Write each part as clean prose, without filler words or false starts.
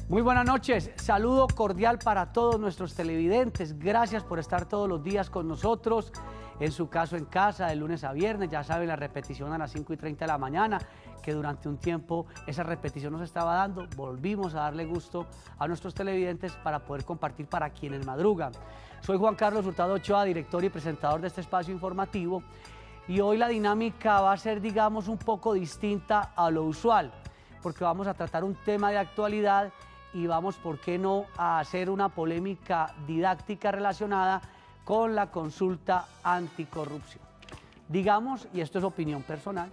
Muy buenas noches, saludo cordial para todos nuestros televidentes, gracias por estar todos los días con nosotros, en su caso en casa, de lunes a viernes, ya saben la repetición a las 5:30 de la mañana, que durante un tiempo esa repetición nos estaba dando, volvimos a darle gusto a nuestros televidentes para poder compartir para quienes madrugan. Soy Juan Carlos Hurtado Ochoa, director y presentador de este espacio informativo, y hoy la dinámica va a ser, digamos, un poco distinta a lo usual, porque vamos a tratar un tema de actualidad y vamos, ¿por qué no?, a hacer una polémica didáctica relacionada con la consulta anticorrupción. Digamos, y esto es opinión personal,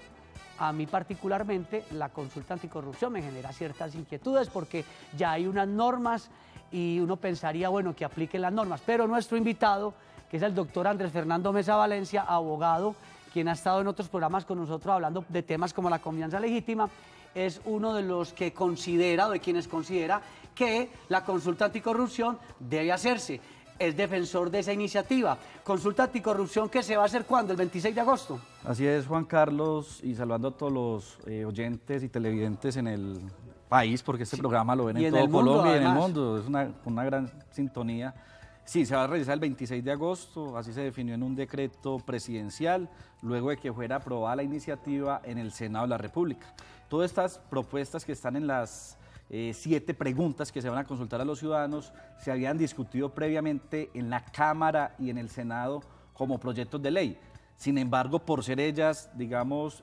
a mí particularmente la consulta anticorrupción me genera ciertas inquietudes porque ya hay unas normas y uno pensaría, bueno, que apliquen las normas, pero nuestro invitado, que es el doctor Andrés Fernando Mesa Valencia, abogado, quien ha estado en otros programas con nosotros hablando de temas como la confianza legítima, es uno de los que considera, o de quienes considera, que la consulta anticorrupción debe hacerse. Es defensor de esa iniciativa. Consulta anticorrupción que se va a hacer ¿cuándo? ¿El 26 de agosto? Así es, Juan Carlos, y saludando a todos los oyentes y televidentes en el país, porque este programa lo ven en todo Colombia y en el mundo, es una gran sintonía. Sí, se va a realizar el 26 de agosto, así se definió en un decreto presidencial, luego de que fuera aprobada la iniciativa en el Senado de la República. Todas estas propuestas que están en las 7 preguntas que se van a consultar a los ciudadanos se habían discutido previamente en la Cámara y en el Senado como proyectos de ley. Sin embargo, por ser ellas, digamos,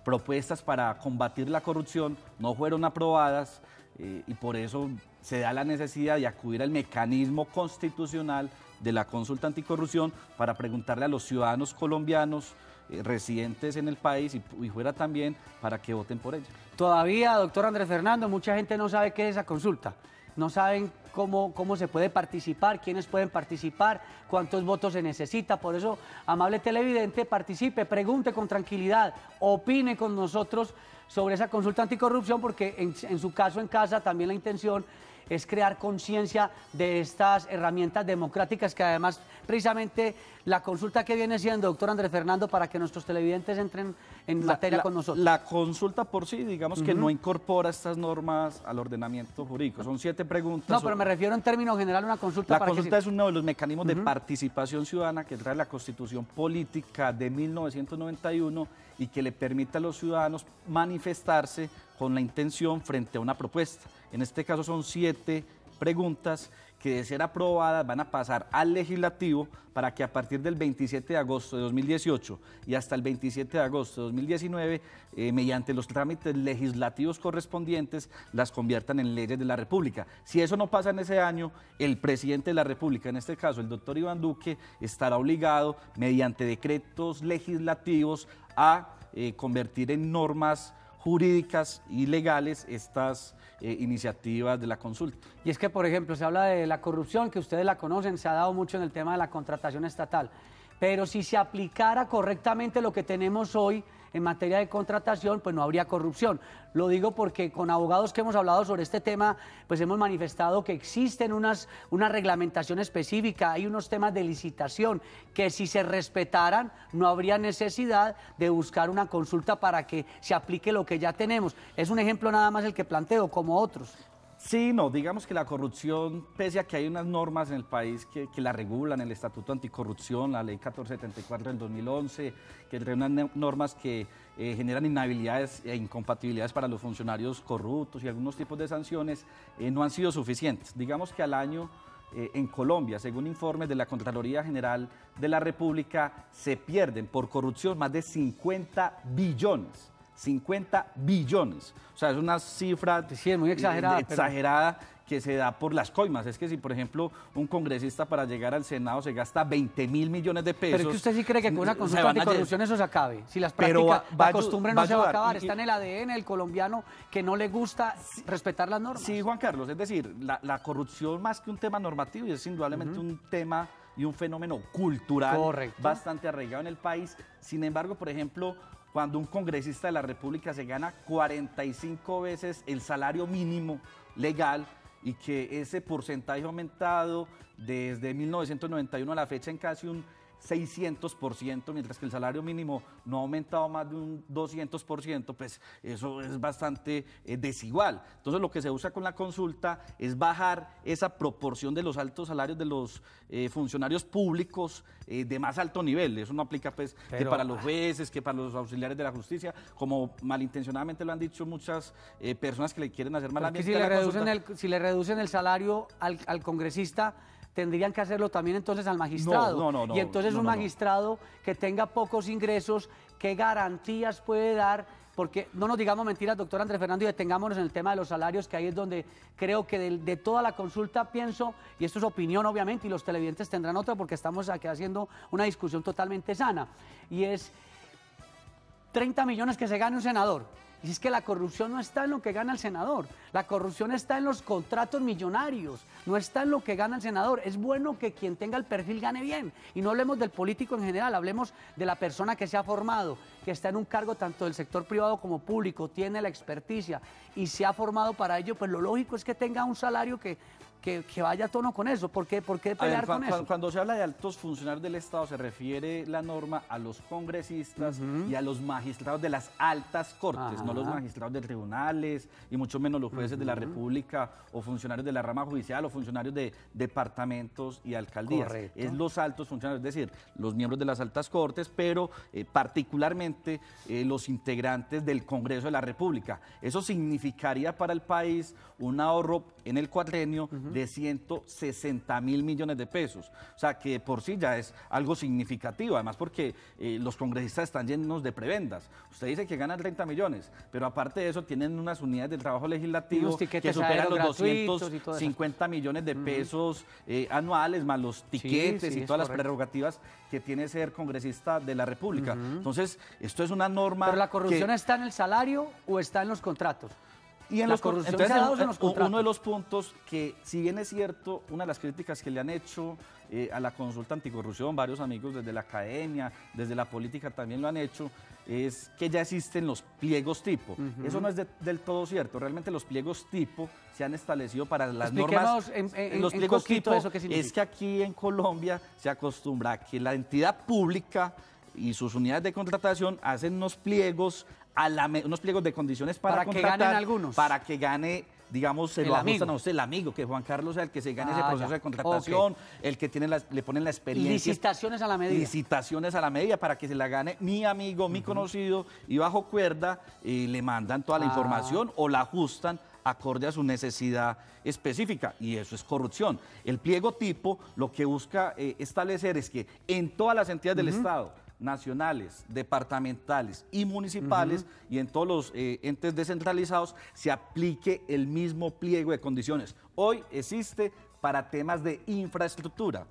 propuestas para combatir la corrupción, no fueron aprobadas y por eso se da la necesidad de acudir al mecanismo constitucional de la consulta anticorrupción para preguntarle a los ciudadanos colombianos residentes en el país y fuera también para que voten por ella. Todavía, doctor Andrés Fernando, mucha gente no sabe qué es esa consulta, no saben cómo se puede participar, quiénes pueden participar, cuántos votos se necesita. Por eso, amable televidente, participe, pregunte con tranquilidad, opine con nosotros sobre esa consulta anticorrupción, porque en su caso en casa también la intención es crear conciencia de estas herramientas democráticas que además precisamente la consulta que viene siendo, doctor Andrés Fernando, para que nuestros televidentes entren en materia con nosotros. La consulta por sí, digamos que no incorpora estas normas al ordenamiento jurídico, son 7 preguntas. No, pero me refiero en términos generales a una consulta. La consulta es uno de los mecanismos de participación ciudadana que trae la Constitución Política de 1991 y que le permite a los ciudadanos manifestarse con la intención frente a una propuesta. En este caso son 7 preguntas que, de ser aprobadas, van a pasar al legislativo para que a partir del 27 de agosto de 2018 y hasta el 27 de agosto de 2019, mediante los trámites legislativos correspondientes, las conviertan en leyes de la República. Si eso no pasa en ese año, el presidente de la República, en este caso el doctor Iván Duque, estará obligado, mediante decretos legislativos, a convertir en normas jurídicas y legales estas iniciativas de la consulta. Y es que, por ejemplo, se habla de la corrupción, que ustedes la conocen, se ha dado mucho en el tema de la contratación estatal, pero si se aplicara correctamente lo que tenemos hoy en materia de contratación, pues no habría corrupción. Lo digo porque con abogados que hemos hablado sobre este tema, pues hemos manifestado que existen una reglamentación específica, hay unos temas de licitación que, si se respetaran, no habría necesidad de buscar una consulta para que se aplique lo que ya tenemos. Es un ejemplo nada más el que planteo, como otros. Sí, no, digamos que la corrupción, pese a que hay unas normas en el país que la regulan, el Estatuto Anticorrupción, la Ley 1474 del 2011, que trae unas normas que generan inhabilidades e incompatibilidades para los funcionarios corruptos y algunos tipos de sanciones, no han sido suficientes. Digamos que al año en Colombia, según informes de la Contraloría General de la República, se pierden por corrupción más de 50 billones. 50 billones. O sea, es una cifra sí, es muy exagerada, que se da por las coimas. Es que si, por ejemplo, un congresista para llegar al Senado se gasta 20.000 millones de pesos... Pero es que usted sí cree que con una consulta anticorrupción eso se acabe. Si las prácticas, la costumbre no se va a acabar. Está en el ADN del colombiano que no le gusta respetar las normas. Sí, Juan Carlos, es decir, la corrupción, más que un tema normativo, y es indudablemente un tema y un fenómeno cultural bastante arraigado en el país. Sin embargo, por ejemplo, cuando un congresista de la República se gana 45 veces el salario mínimo legal y que ese porcentaje ha aumentado desde 1991 a la fecha en casi un 600%, mientras que el salario mínimo no ha aumentado más de un 200%, pues eso es bastante desigual. Entonces lo que se usa con la consulta es bajar esa proporción de los altos salarios de los funcionarios públicos de más alto nivel. Eso no aplica pues que para los jueces, que para los auxiliares de la justicia, como malintencionadamente lo han dicho muchas personas que le quieren hacer mal ambiente a la consulta. Si le reducen el salario al congresista, tendrían que hacerlo también entonces al magistrado. No, y entonces un magistrado que tenga pocos ingresos, ¿qué garantías puede dar? Porque no nos digamos mentiras, doctor Andrés Fernando, y detengámonos en el tema de los salarios, que ahí es donde creo que de toda la consulta pienso, y esto es opinión obviamente, y los televidentes tendrán otra porque estamos aquí haciendo una discusión totalmente sana, y es 30 millones que se gane un senador. Y es que la corrupción no está en lo que gana el senador, la corrupción está en los contratos millonarios, no está en lo que gana el senador. Es bueno que quien tenga el perfil gane bien, y no hablemos del político en general, hablemos de la persona que se ha formado, que está en un cargo tanto del sector privado como público, tiene la experticia y se ha formado para ello, pues lo lógico es que tenga un salario que vaya a tono con eso. ¿Por qué pelear con eso? Cuando se habla de altos funcionarios del Estado, se refiere la norma a los congresistas y a los magistrados de las altas cortes, no los magistrados de tribunales, y mucho menos los jueces de la República, o funcionarios de la rama judicial, o funcionarios de departamentos y alcaldías. Correcto. Es los altos funcionarios, es decir, los miembros de las altas cortes, pero particularmente los integrantes del Congreso de la República. Eso significaría para el país un ahorro en el cuatrenio de 160.000 millones de pesos. O sea, que por sí ya es algo significativo, además porque los congresistas están llenos de prebendas. Usted dice que ganan 30 millones, pero aparte de eso tienen unas unidades del trabajo legislativo que superan los 250 millones de pesos anuales, más los tiquetes y todas las prerrogativas que tiene ser congresista de la República. Entonces, esto es una norma. ¿Pero la corrupción está en el salario o está en los contratos? Y en los contratos. Uno de los puntos que, si bien es cierto, una de las críticas que le han hecho a la consulta anticorrupción, varios amigos desde la academia, desde la política también lo han hecho, es que ya existen los pliegos tipo. Eso no es del todo cierto. Realmente los pliegos tipo se han establecido para las normas. Los pliegos tipo ¿eso qué significa? Es que aquí en Colombia se acostumbra a que la entidad pública y sus unidades de contratación hacen unos pliegos de condiciones para contratar, que ganen algunos. Para que gane, digamos, se lo ajustan a usted, el amigo, que Juan Carlos sea el que se gane ese proceso de contratación, el que le ponen la experiencia. Licitaciones a la medida. Licitaciones a la medida para que se la gane mi amigo, mi conocido, y bajo cuerda le mandan toda la información o la ajustan acorde a su necesidad específica, y eso es corrupción. El pliego tipo lo que busca establecer es que en todas las entidades del Estado, nacionales, departamentales y municipales, y en todos los entes descentralizados, se aplique el mismo pliego de condiciones. Hoy existe para temas de infraestructura.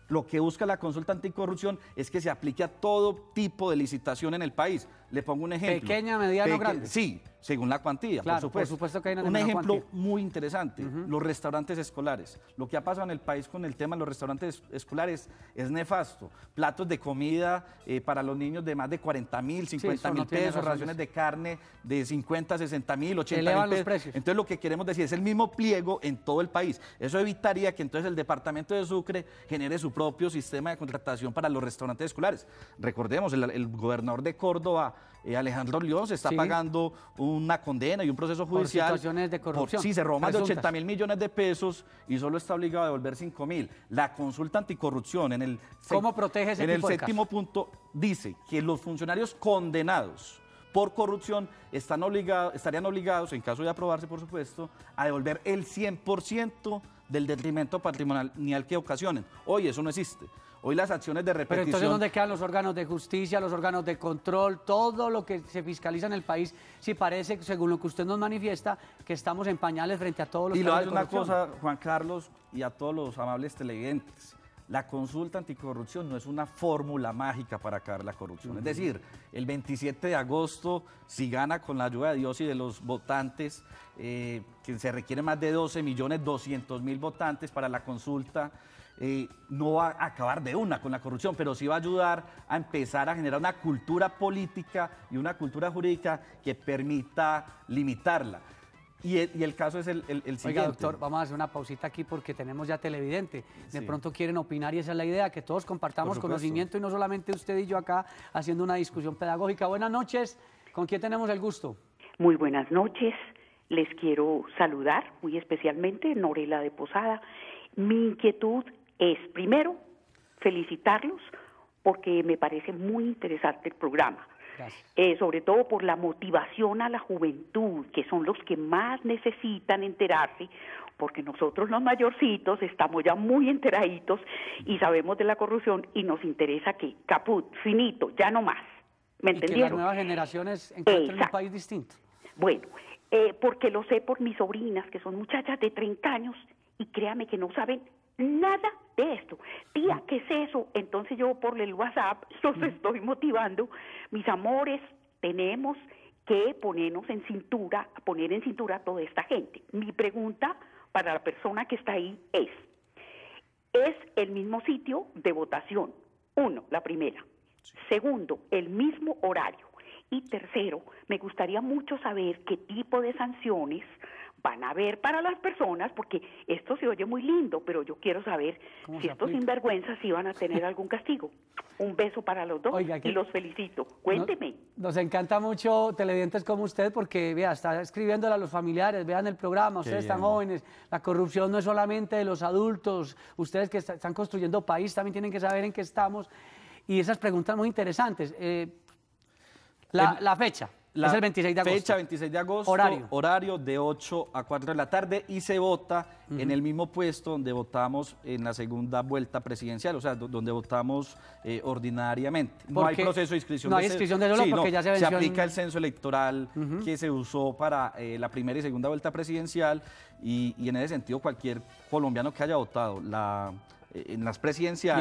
Lo que busca la consulta anticorrupción es que se aplique a todo tipo de licitación en el país. Le pongo un ejemplo. ¿Pequeña, mediana o grande? Sí, según la cuantía, claro, por supuesto que hay un ejemplo muy interesante, los restaurantes escolares. Lo que ha pasado en el país con el tema de los restaurantes escolares es nefasto. Platos de comida para los niños de más de 40.000, 50.000 pesos, raciones de carne de 50, 60.000, 80.000 pesos. Precios. Entonces lo que queremos decir es el mismo pliego en todo el país. Eso evitaría que entonces el departamento de Sucre genere su propio sistema de contratación para los restaurantes escolares. Recordemos, el gobernador de Córdoba, Alejandro León, se está pagando una condena y un proceso judicial. Por situaciones de corrupción. Sí, se robó más de 80.000 millones de pesos y solo está obligado a devolver 5.000. La consulta anticorrupción ¿Cómo protege ese tipo de casos? En el séptimo punto dice que los funcionarios condenados por corrupción estarían obligados, en caso de aprobarse, por supuesto, a devolver el 100% del detrimento patrimonial que ocasionen. Hoy eso no existe. Hoy las acciones de repetición... Pero entonces, ¿dónde quedan los órganos de justicia, los órganos de control, todo lo que se fiscaliza en el país? Si parece, según lo que usted nos manifiesta, que estamos en pañales frente a todos los casos de corrupción. Y lo hay una cosa, Juan Carlos, y a todos los amables televidentes. La consulta anticorrupción no es una fórmula mágica para acabar la corrupción. Es decir, el 27 de agosto, si gana con la ayuda de Dios y de los votantes, que se requieren más de 12.200.000 votantes para la consulta, no va a acabar de una con la corrupción, pero sí va a ayudar a empezar a generar una cultura política y una cultura jurídica que permita limitarla. Y el caso es el siguiente. Oiga, doctor, vamos a hacer una pausita aquí porque tenemos ya televidente. De pronto quieren opinar y esa es la idea, que todos compartamos conocimiento y no solamente usted y yo acá haciendo una discusión pedagógica. Buenas noches, ¿con quién tenemos el gusto? Muy buenas noches, les quiero saludar muy especialmente, Norela de Posada. Mi inquietud es, primero, felicitarlos porque me parece muy interesante el programa. Sobre todo por la motivación a la juventud, que son los que más necesitan enterarse, porque nosotros los mayorcitos estamos ya muy enteraditos y sabemos de la corrupción y nos interesa que caput, finito, ya no más. ¿Me entendieron? Que las nuevas generaciones encuentren un país distinto. Bueno, porque lo sé por mis sobrinas, que son muchachas de 30 años, y créame que no saben nada de esto. Tía, ¿qué es eso? Entonces yo por el WhatsApp los estoy motivando. Mis amores, tenemos que poner en cintura a toda esta gente. Mi pregunta para la persona que está ahí ¿es el mismo sitio de votación? Uno, la primera. Segundo, el mismo horario. Y tercero, me gustaría mucho saber qué tipo de sanciones van a haber para las personas, porque esto se oye muy lindo, pero yo quiero saber si estos sinvergüenzas sí van a tener algún castigo. Un beso para los dos. Oiga, y los felicito. Cuénteme. Nos encanta mucho televidentes como usted porque, vea, está escribiéndole a los familiares, vean el programa, ustedes están jóvenes, la corrupción no es solamente de los adultos, ustedes que están construyendo país también tienen que saber en qué estamos, y esas preguntas muy interesantes. La fecha. Es el 26 de agosto. Fecha 26 de agosto, horario de 8 a 4 de la tarde y se vota en el mismo puesto donde votamos en la segunda vuelta presidencial, o sea, donde votamos ordinariamente. No hay proceso de inscripción. No hay inscripción de solo porque ya se venció. Se aplica el censo electoral que se usó para la primera y segunda vuelta presidencial y en ese sentido cualquier colombiano que haya votado en las presidenciales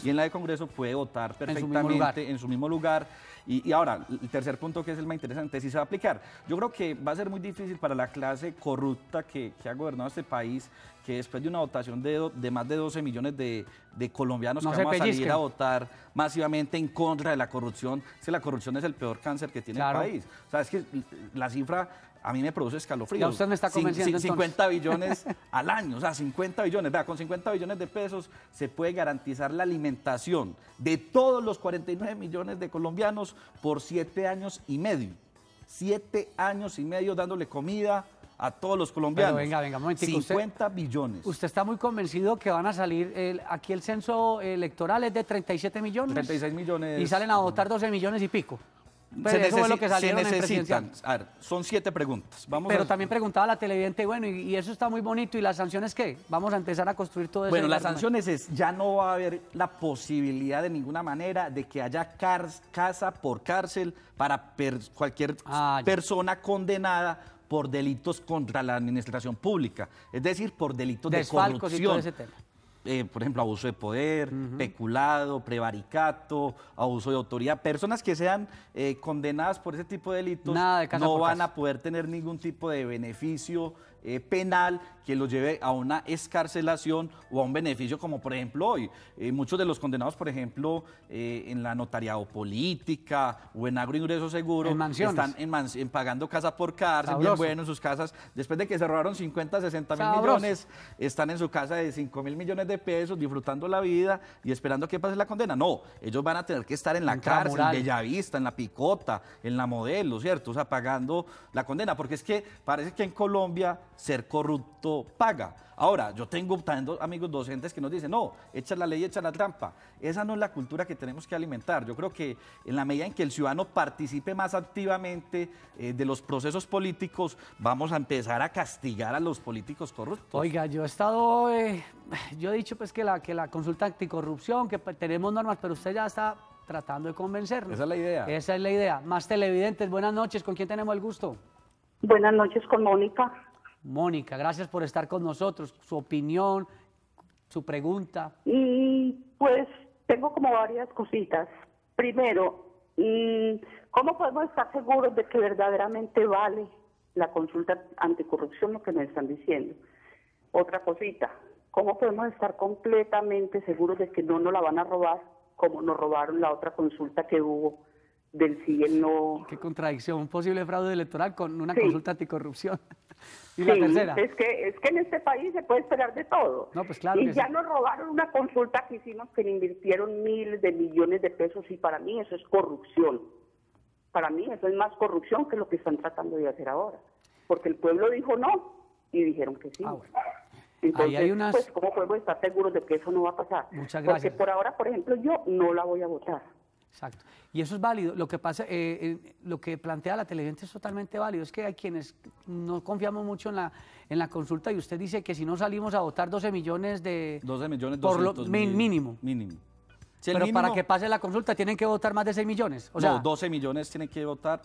y en la de Congreso puede votar perfectamente en su mismo lugar. Y ahora, el tercer punto que es el más interesante, si se va a aplicar. Yo creo que va a ser muy difícil para la clase corrupta que ha gobernado este país, que después de una votación de más de 12 millones de colombianos que vamos a salir a votar masivamente en contra de la corrupción, si la corrupción es el peor cáncer que tiene el país. O sea, es que la cifra a mí me produce escalofríos. Ya usted me está convenciendo 50 billones al año, o sea, 50 billones. Vea, con 50 billones de pesos se puede garantizar la alimentación de todos los 49 millones de colombianos por 7 años y medio. 7 años y medio dándole comida a todos los colombianos. Pero venga, un momentico. 50 billones. ¿Usted está muy convencido que van a salir, aquí el censo electoral es de 37 millones? 36 millones. Y salen a votar 12 millones y pico. Pero eso es lo que salieron en presidencial. A ver, son 7 preguntas. También preguntaba la televidente, bueno, y eso está muy bonito, ¿y las sanciones qué? Vamos a empezar a construir todo eso. Bueno, las sanciones ya no va a haber la posibilidad de ninguna manera de que haya casa por cárcel para cualquier persona condenada por delitos contra la administración pública, es decir, por delitos de corrupción. Y todo ese tema. Por ejemplo, abuso de poder, peculado, prevaricato, abuso de autoridad. Personas que sean condenadas por ese tipo de delitos no van a poder tener ningún tipo de beneficio penal que los lleve a una excarcelación o a un beneficio como por ejemplo hoy. Muchos de los condenados, por ejemplo, en la notariado política o en agroingreso seguro, están pagando casa por cárcel, bien bueno en sus casas. Después de que se robaron 50, 60 mil millones, están en su casa de 5.000 millones de pesos, disfrutando la vida y esperando que pase la condena. No, ellos van a tener que estar en la cárcel, en Bellavista, en La Picota, en La Modelo, ¿cierto? O sea, pagando la condena, porque es que parece que en Colombia ser corrupto paga. Ahora, yo tengo también amigos docentes que nos dicen, no, echa la ley, echa la trampa. Esa no es la cultura que tenemos que alimentar. Yo creo que en la medida en que el ciudadano participe más activamente de los procesos políticos, vamos a empezar a castigar a los políticos corruptos. Oiga, yo he dicho pues que la consulta anticorrupción, que tenemos normas, pero usted ya está tratando de convencernos. Esa es la idea. Esa es la idea. Más televidentes, buenas noches, ¿con quién tenemos el gusto? Buenas noches, con Mónica. Mónica, gracias por estar con nosotros. Su opinión, su pregunta. Pues tengo como varias cositas. Primero, ¿cómo podemos estar seguros de que verdaderamente vale la consulta anticorrupción lo que me están diciendo? Otra cosita, ¿cómo podemos estar completamente seguros de que no nos la van a robar como nos robaron la otra consulta que hubo del sí y el no? Qué contradicción, un posible fraude electoral con una consulta anticorrupción. ¿Y la Sí, tercera? es que en este país se puede esperar de todo. No, pues claro y que ya sí. nos robaron una consulta que hicimos que le invirtieron miles de millones de pesos y para mí eso es corrupción. Para mí eso es más corrupción que lo que están tratando de hacer ahora. Porque el pueblo dijo no y dijeron que sí. Ah, bueno. Entonces, Ahí hay unas... pues, ¿cómo podemos estar seguros de que eso no va a pasar? Muchas gracias. Porque por ahora, por ejemplo, yo no la voy a votar. Exacto. Y eso es válido. Lo que pasa, lo que plantea la televidente es totalmente válido. Es que hay quienes no confiamos mucho en la consulta y usted dice que si no salimos a votar 12 millones de... 12 millones por lo 200.000. mínimo. Mínimo. Si el Pero mínimo, para que pase la consulta tienen que votar más de 6 millones. O sea, no, 12 millones tienen que votar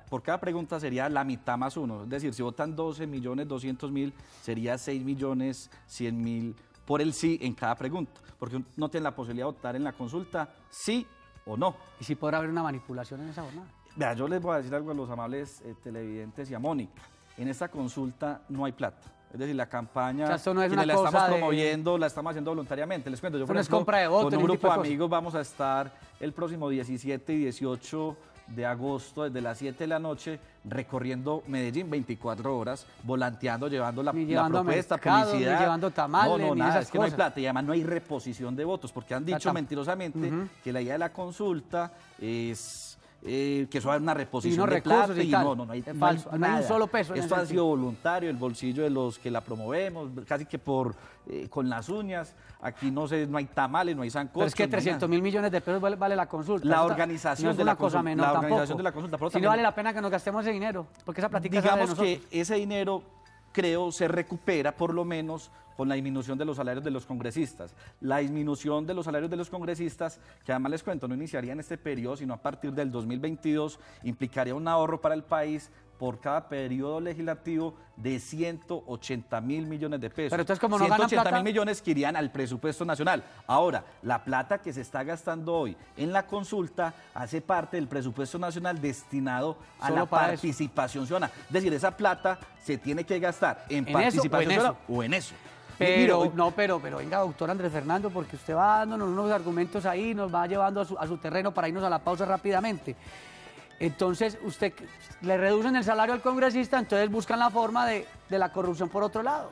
por cada pregunta sería la mitad más uno. Es decir, si votan 12 millones 200.000, sería 6 millones 100.000 por el sí en cada pregunta. Porque no tienen la posibilidad de votar en la consulta sí o no. ¿y si podrá haber una manipulación en esa jornada? Vea, yo les voy a decir algo a los amables televidentes y a Mónica. En esta consulta no hay plata. Es decir, la campaña, O sea, esto no es quienes una la cosa estamos de- promoviendo, la estamos haciendo voluntariamente. Les cuento, yo Esto por no es ejemplo, compra de voto, con ni un un grupo tipo de de cosas. amigos vamos a estar el próximo 17 y 18 de agosto, desde las 7 de la noche, recorriendo Medellín 24 horas, volanteando, llevando la Llevando propuesta, mercado, ni publicidad. llevando tamales, no, ni nada, esas es que no hay cosas. plata y además no hay reposición de votos, porque han dicho mentirosamente que la idea de la consulta es que eso va a una reposición unos de recursos plata y y tal. no hay, Es no hay falso, no hay un nada. solo peso en Esto ese ha sido voluntario, el bolsillo de los que la promovemos, casi que con las uñas. Aquí no hay tamales, no hay sancocho. Pero es que 300.000 millones de pesos vale la consulta. La Eso organización no es de una la cosa consulta, menor la tampoco. organización de la consulta, pero Si no también- vale la pena que nos gastemos ese dinero, porque esa platica sale de Digamos que nosotros. ese dinero, creo, se recupera por lo menos con la disminución de los salarios de los congresistas. La disminución de los salarios de los congresistas, que además les cuento, no iniciaría en este periodo, sino a partir del 2022, implicaría un ahorro para el país por cada periodo legislativo de 180.000 millones de pesos. Pero entonces, como no ganan 180.000 plata- millones que irían al presupuesto nacional. Ahora, la plata que se está gastando hoy en la consulta hace parte del presupuesto nacional destinado a Solo la para eso. participación ciudadana. Es decir, esa plata se tiene que gastar en ¿En eso o participación en eso? ciudadana o en eso. Pero, Mire, no, pero venga, doctor Andrés Fernando, porque usted va dándonos unos argumentos ahí, nos va llevando a su terreno para irnos a la pausa rápidamente. Entonces, usted le reducen el salario al congresista, entonces buscan la forma de la corrupción por otro lado.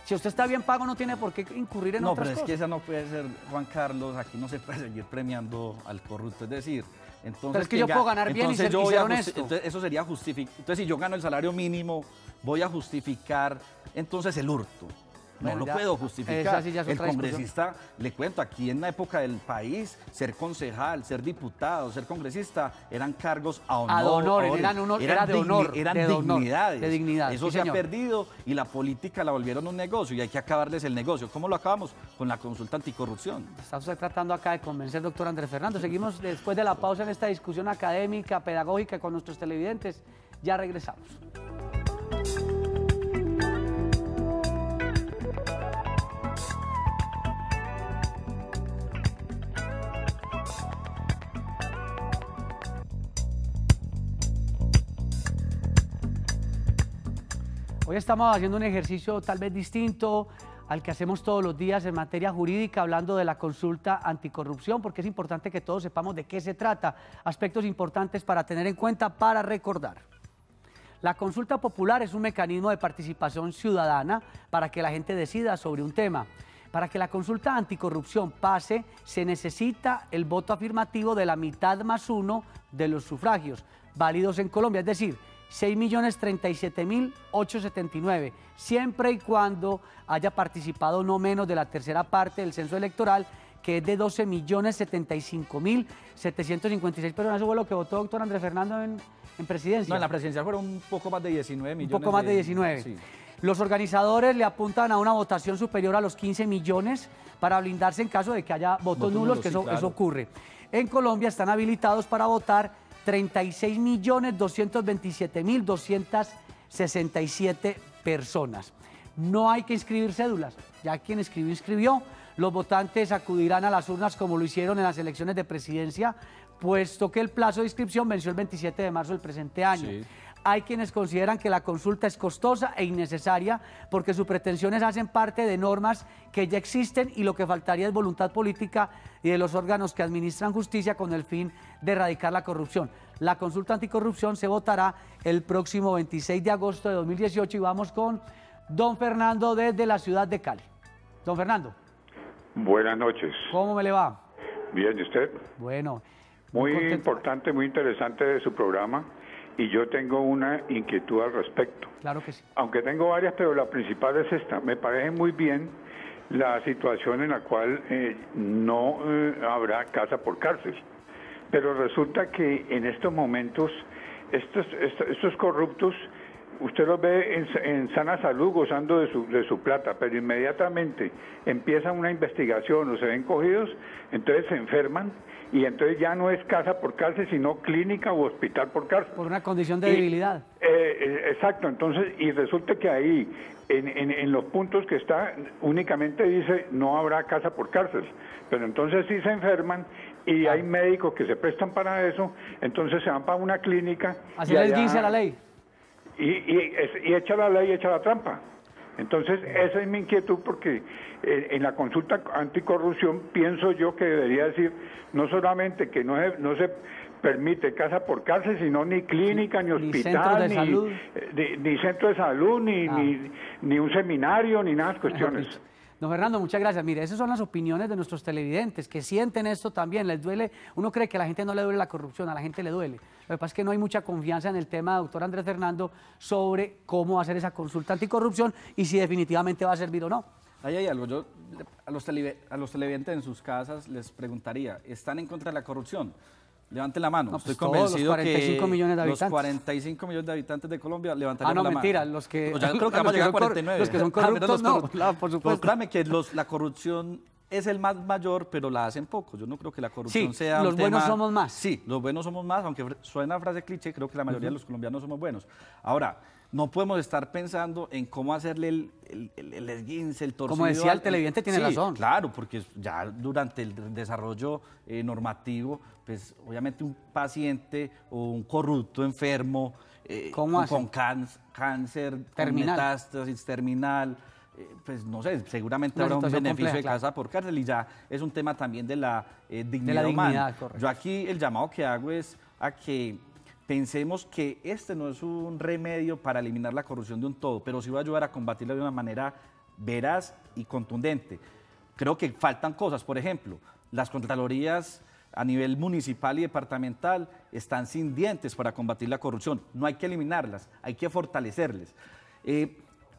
Si usted está bien pago, no tiene por qué incurrir en no, otras pero es cosas. que esa no puede ser, Juan Carlos, aquí no se puede seguir premiando al corrupto, es decir, entonces... Pero es que yo puedo ganar bien y entonces ser- yo y voy ser a honesto. entonces eso sería justificar, entonces si yo gano el salario mínimo, voy a justificar entonces el hurto. No Bueno, lo ya, puedo justificar. esa sí ya es El otra discusión. congresista, le cuento, aquí en la época del país, ser concejal, ser diputado, ser congresista, eran cargos a honor. Ad honorem, era de honor, Eran de honor, dignidades. de dignidad, Eso sí, se ha señor. perdido y la política la volvieron un negocio y hay que acabarles el negocio. ¿Cómo lo acabamos? Con la consulta anticorrupción. Está usted tratando acá de convencer, doctor Andrés Fernando. Seguimos después de la pausa en esta discusión académica, pedagógica con nuestros televidentes. Ya regresamos. Hoy estamos haciendo un ejercicio tal vez distinto al que hacemos todos los días en materia jurídica, hablando de la consulta anticorrupción, porque es importante que todos sepamos de qué se trata, aspectos importantes para tener en cuenta, para recordar. La consulta popular es un mecanismo de participación ciudadana para que la gente decida sobre un tema. Para que la consulta anticorrupción pase, se necesita el voto afirmativo de la mitad más uno de los sufragios válidos en Colombia, es decir, 6.037.879, siempre y cuando haya participado no menos de la tercera parte del censo electoral, que es de 12.075.756 personas. Eso fue lo que votó doctor Andrés Fernando en presidencia. No, en la presidencial fueron un poco más de 19 millones. Un poco más de 19. Sí. Los organizadores le apuntan a una votación superior a los 15 millones para blindarse en caso de que haya votos nulos, que sí, eso, claro. eso ocurre. En Colombia están habilitados para votar 36.227.267 personas. No hay que inscribir cédulas, ya quien escribió, inscribió. Los votantes acudirán a las urnas como lo hicieron en las elecciones de presidencia, puesto que el plazo de inscripción venció el 27 de marzo del presente año. Sí. hay quienes consideran que la consulta es costosa e innecesaria porque sus pretensiones hacen parte de normas que ya existen y lo que faltaría es voluntad política y de los órganos que administran justicia con el fin de erradicar la corrupción. La consulta anticorrupción se votará el próximo 26 de agosto de 2018 y vamos con don Fernando desde la ciudad de Cali. Don Fernando. Buenas noches. ¿Cómo me le va? Bien, ¿y usted? Bueno. Muy importante, muy interesante de su programa y yo tengo una inquietud al respecto. Claro que sí. Aunque tengo varias, pero la principal es esta. Me parece muy bien la situación en la cual no habrá casa por cárcel. Pero resulta que en estos momentos estos corruptos, usted los ve en sana salud gozando de su plata, pero inmediatamente empieza una investigación o se ven cogidos, entonces se enferman y entonces ya no es casa por cárcel, sino clínica u hospital por cárcel. Por una condición de debilidad. Exacto, entonces, y resulta que ahí, en los puntos que está, únicamente dice no habrá casa por cárcel, pero entonces sí se enferman y hay médicos que se prestan para eso, entonces se van para una clínica. Así les dice la ley. Y echa la ley, echa la trampa. Entonces, esa es mi inquietud porque en la consulta anticorrupción pienso yo que debería decir no solamente que no se permite casa por cárcel, sino ni clínica, ni hospital, ni centro de salud, ni un seminario, ni nada de cuestiones. Don Fernando, muchas gracias. Mire, esas son las opiniones de nuestros televidentes que sienten esto también, les duele. Uno cree que a la gente no le duele la corrupción, a la gente le duele. Lo que pasa es que no hay mucha confianza en el tema, doctor Andrés Fernando, sobre cómo hacer esa consulta anticorrupción y si definitivamente va a servir o no. Ahí hay algo. Yo a los televidentes en sus casas les preguntaría, ¿están en contra de la corrupción? Levanten la mano. No, pues estoy convencido los 45 millones de habitantes. Los 45 millones de habitantes de Colombia levantarían la mano. Ah, no, mentira, los que... Pues yo creo que vamos a llegar a 49. Los que son corruptos, no, claro, por supuesto. Pues créame que la corrupción es el más mayor, pero la hacen poco. Yo no creo que la corrupción sea los un buenos tema... somos más. Sí, los buenos somos más, aunque suena frase cliché, creo que la mayoría de los colombianos somos buenos. Ahora, no podemos estar pensando en cómo hacerle el esguince, el torcido. Como decía el televidente, tiene razón. Claro, porque ya durante el desarrollo normativo, pues obviamente un paciente o un corrupto enfermo con cáncer, terminal, con metástasis terminal, pues no sé, seguramente habrá un beneficio de casa por cárcel y ya es un tema también de la dignidad humana. Correcto. Yo aquí el llamado que hago es a que pensemos que este no es un remedio para eliminar la corrupción de un todo, pero sí va a ayudar a combatirla de una manera veraz y contundente. Creo que faltan cosas, por ejemplo, las contralorías a nivel municipal y departamental están sin dientes para combatir la corrupción. No hay que eliminarlas, hay que fortalecerles.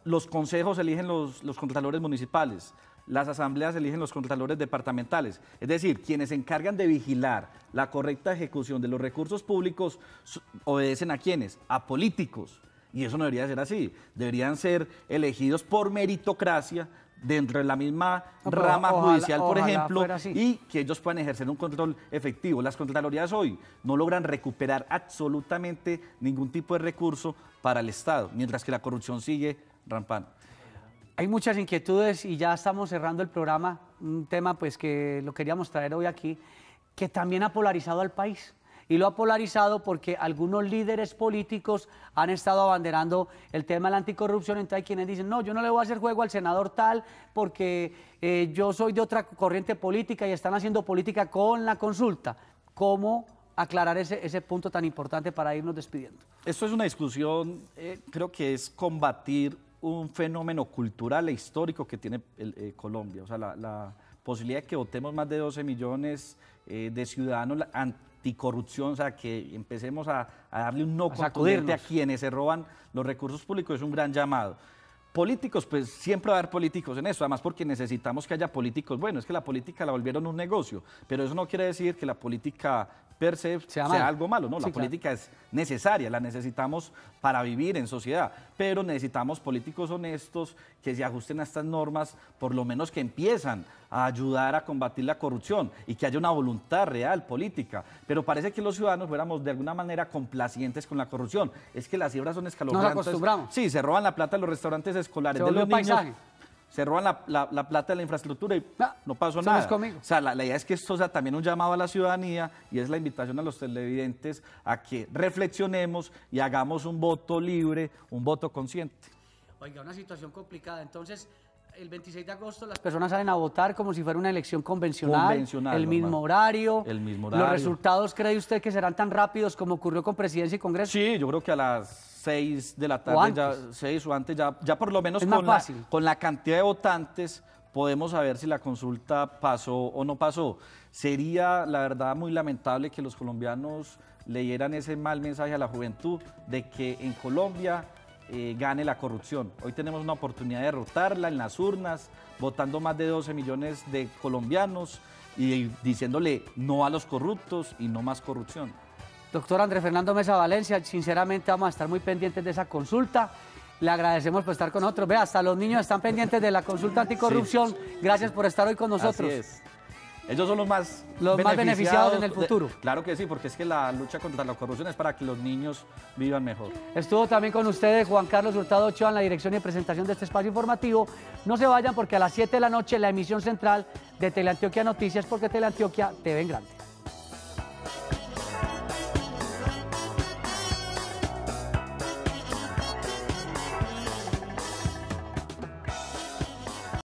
Los consejos eligen los contralores municipales, las asambleas eligen los contralores departamentales. Es decir, quienes se encargan de vigilar la correcta ejecución de los recursos públicos obedecen ¿a quiénes? A políticos. Y eso no debería ser así. Deberían ser elegidos por meritocracia dentro de la misma rama judicial, por ejemplo, y que ellos puedan ejercer un control efectivo. Las contralorías hoy no logran recuperar absolutamente ningún tipo de recurso para el Estado, mientras que la corrupción sigue rampante. Hay muchas inquietudes y ya estamos cerrando el programa, un tema pues que lo queríamos traer hoy aquí, que también ha polarizado al país. Y lo ha polarizado porque algunos líderes políticos han estado abanderando el tema de la anticorrupción. Entonces hay quienes dicen, no, yo no le voy a hacer juego al senador tal porque yo soy de otra corriente política y están haciendo política con la consulta. ¿Cómo aclarar ese punto tan importante para irnos despidiendo? Esto es una discusión, creo que es combatir un fenómeno cultural e histórico que tiene Colombia. O sea, la posibilidad de que votemos más de 12 millones de ciudadanos anticorrupción, o sea, que empecemos a darle un no contundente a quienes se roban los recursos públicos, es un gran llamado. Políticos, pues siempre va a haber políticos en eso, además porque necesitamos que haya políticos. Bueno, es que la política la volvieron un negocio, pero eso no quiere decir que la política per se sea algo malo, no, la política es necesaria, la necesitamos para vivir en sociedad, pero necesitamos políticos honestos que se ajusten a estas normas, por lo menos que empiezan a ayudar a combatir la corrupción y que haya una voluntad real política, pero parece que los ciudadanos fuéramos de alguna manera complacientes con la corrupción. Es que las cifras son escalofriantes. Nos acostumbramos. Sí, se roban la plata de los restaurantes escolares de los niños. se roban la plata de la infraestructura y no pasó somos nada. conmigo. O sea, la idea es que esto sea también un llamado a la ciudadanía y es la invitación a los televidentes a que reflexionemos y hagamos un voto libre, un voto consciente. Oiga, una situación complicada. Entonces, el 26 de agosto las personas salen a votar como si fuera una elección convencional, el mismo horario. El mismo horario. ¿Los resultados cree usted que serán tan rápidos como ocurrió con Presidencia y Congreso? Sí, yo creo que a las 6 de la tarde, ya 6 o antes, ya por lo menos con la cantidad de votantes podemos saber si la consulta pasó o no pasó. Sería, la verdad, muy lamentable que los colombianos leyeran ese mal mensaje a la juventud de que en Colombia gane la corrupción. Hoy tenemos una oportunidad de derrotarla en las urnas, votando más de 12 millones de colombianos y diciéndole no a los corruptos y no más corrupción. Doctor Andrés Fernando Mesa Valencia, sinceramente vamos a estar muy pendientes de esa consulta. Le agradecemos por estar con nosotros. Vea, hasta los niños están pendientes de la consulta anticorrupción. Sí. Gracias por estar hoy con nosotros. Así es. Ellos son los más beneficiados en el futuro. Claro que sí, porque es que la lucha contra la corrupción es para que los niños vivan mejor. Estuvo también con ustedes Juan Carlos Hurtado Ochoa en la dirección y presentación de este espacio informativo. No se vayan porque a las 7 de la noche la emisión central de Teleantioquia Noticias, porque Teleantioquia te ve en grande.